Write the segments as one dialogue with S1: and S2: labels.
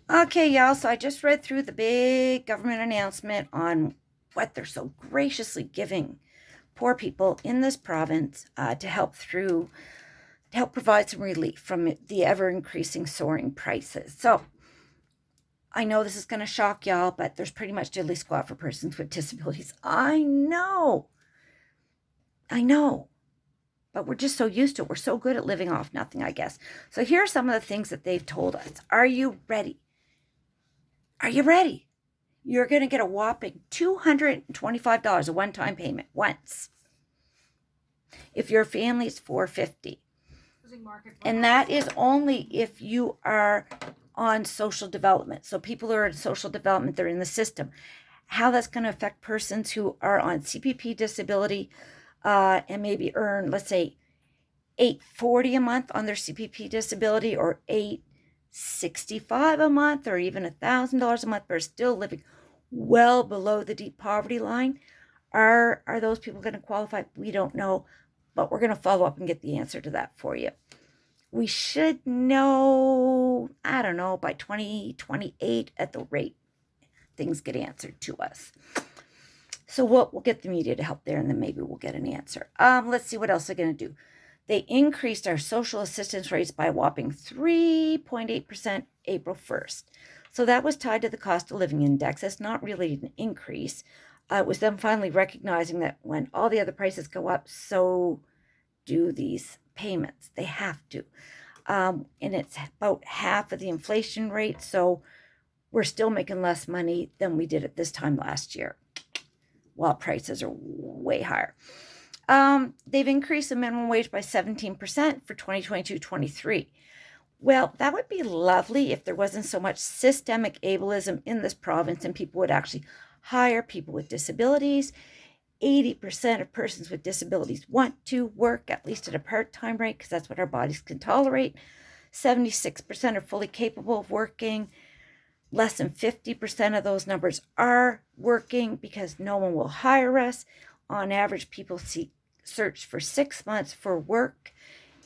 S1: Okay, y'all, so I just read through the big government announcement on what they're so graciously giving poor people in this province to help provide some relief from the ever increasing soaring prices. So I know this is going to shock y'all, but there's pretty much diddly squat for persons with disabilities. I know, but we're just so used to it. We're so good at living off nothing, I guess. So here are some of the things that they've told us. Are you ready? Are you ready? You're going to get a whopping $225, a one-time payment once. If your family is 450, and that is only if you are on social development. So people who are in social development, they're in the system. How that's going to affect persons who are on CPP disability and maybe earn, let's say, $840 a month on their CPP disability, or $865 a month, or even $1,000 a month, but are still living well below the deep poverty line. Are those people going to qualify? We don't know, but we're going to follow up and get the answer to that for you. We should know, I don't know, by 2028 at the rate things get answered to us. So we'll get the media to help there, and then maybe we'll get an answer. Let's see what else they're going to do. They increased our social assistance rates by a whopping 3.8% April 1st. So that was tied to the cost of living index. That's not really an increase. It was them finally recognizing that when all the other prices go up, so do these payments. They have to. And it's about half of the inflation rate. So we're still making less money than we did at this time last year, while prices are way higher. They've increased the minimum wage by 17% for 2022-23. Well, that would be lovely if there wasn't so much systemic ableism in this province and people would actually hire people with disabilities. 80% of persons with disabilities want to work, at least at a part-time rate, because that's what our bodies can tolerate. 76% are fully capable of working. Less than 50% of those numbers are working because no one will hire us. On average, people search for 6 months for work.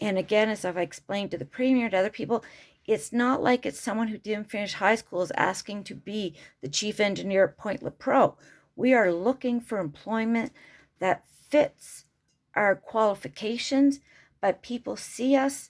S1: And again, as I've explained to the Premier and other people, it's not like it's someone who didn't finish high school is asking to be the chief engineer at Point Lepreau. We are looking for employment that fits our qualifications, but people see us.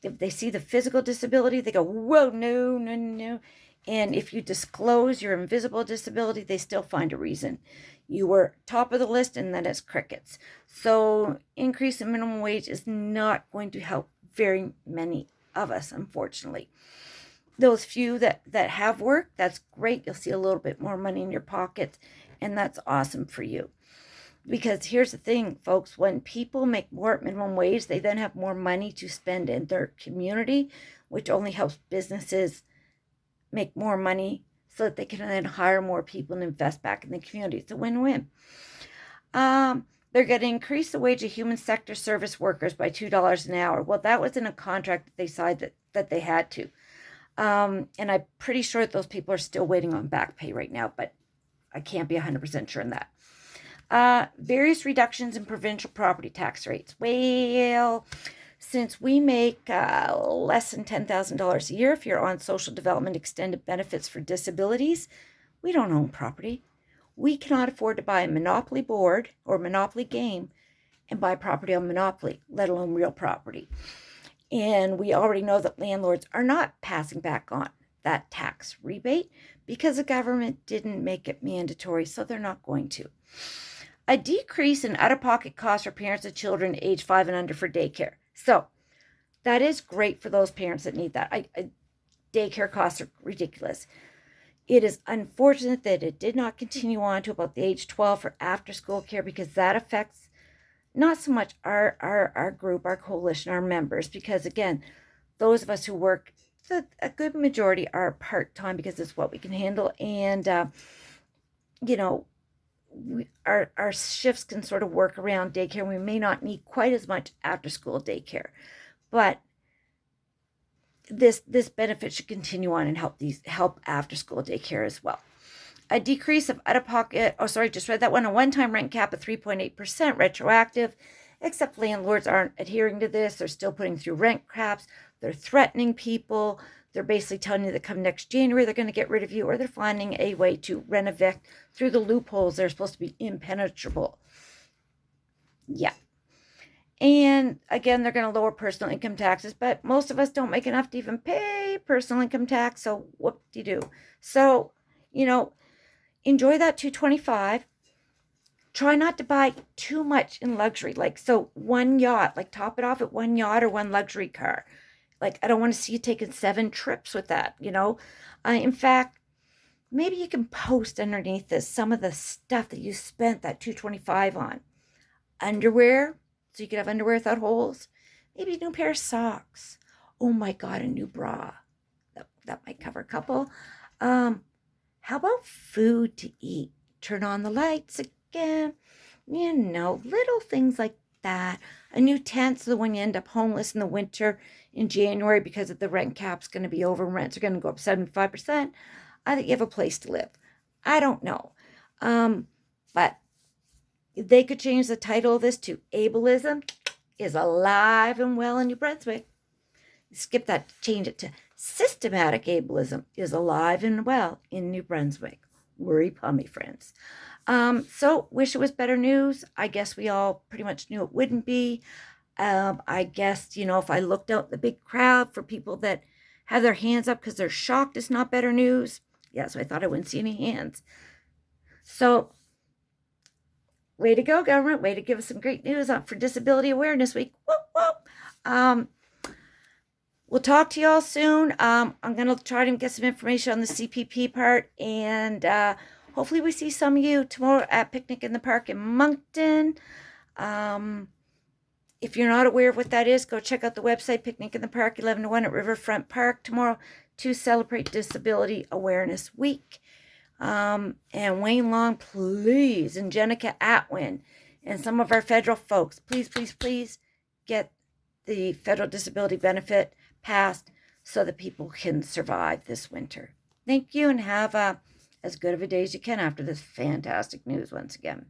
S1: If they see the physical disability, they go, whoa, no, no, no. And if you disclose your invisible disability, they still find a reason. You were top of the list, and then it's crickets. So increase in minimum wage is not going to help very many of us, unfortunately. Those few that have work, that's great. You'll see a little bit more money in your pockets, and that's awesome for you. Because here's the thing, folks, when people make more at minimum wage, they then have more money to spend in their community, which only helps businesses make more money so that they can then hire more people and invest back in the community. It's a win-win. They're going to increase the wage of human sector service workers by $2 an hour. Well, that was in a contract that they signed that they had to. And I'm pretty sure that those people are still waiting on back pay right now, but I can't be 100% sure on that. Various reductions in provincial property tax rates. Well, since we make less than $10,000 a year, if you're on social development extended benefits for disabilities, we don't own property. We cannot afford to buy a Monopoly board or Monopoly game and buy property on Monopoly, let alone real property. And we already know that landlords are not passing back on that tax rebate because the government didn't make it mandatory, so they're not going to. A decrease in out-of-pocket costs for parents of children age 5 and under for daycare. So that is great for those parents that need that. Daycare costs are ridiculous. It is unfortunate that it did not continue on to about the age 12 for after-school care, because that affects not so much our group, our coalition, our members, because again, those of us who work, a good majority are part-time because it's what we can handle, and our shifts can sort of work around daycare. We may not need quite as much after-school daycare, but this benefit should continue on and help after-school daycare as well. A decrease of out-of-pocket, just read that one, a one-time rent cap of 3.8% retroactive, except landlords aren't adhering to this. They're still putting through rent caps. They're threatening people. they're basically telling you that come next January, they're going to get rid of you, or they're finding a way to renovate through the loopholes. They're supposed to be impenetrable. Yeah. And again, they're going to lower personal income taxes, but most of us don't make enough to even pay personal income tax. So whoop-de-doo. So, enjoy that 225. Try not to buy too much in luxury. Like, so one yacht, like top it off at one yacht or one luxury car. Like, I don't want to see you taking 7 trips with that, In fact, maybe you can post underneath this some of the stuff that you spent that 225 on. Underwear, so you could have underwear without holes. Maybe a new pair of socks. Oh my God, a new bra. That might cover a couple. How about food to eat? Turn on the lights again. Little things like that. A new tent so that when you end up homeless in the winter in January because of the rent cap's going to be over, rents are going to go up 75%, I think you have a place to live. I don't know. But they could change the title of this to Ableism is Alive and Well in New Brunswick. Skip that, change it to Systematic Ableism is Alive and Well in New Brunswick. Worry pummy, friends. So wish it was better news. I guess we all pretty much knew it wouldn't be. I guess, if I looked out the big crowd for people that have their hands up because they're shocked it's not better news. Yeah, so I thought I wouldn't see any hands. So way to go, government. Way to give us some great news for Disability Awareness Week. Whoop, whoop. We'll talk to you all soon. I'm going to try to get some information on the CPP part. And hopefully we see some of you tomorrow at Picnic in the Park in Moncton. If you're not aware of what that is, go check out the website, Picnic in the Park, 11 to 1 at Riverfront Park tomorrow to celebrate Disability Awareness Week. And Wayne Long, please, and Jenica Atwin, and some of our federal folks, please, please, please get the federal disability benefit passed so that people can survive this winter. Thank you, and have as good of a day as you can after this fantastic news once again.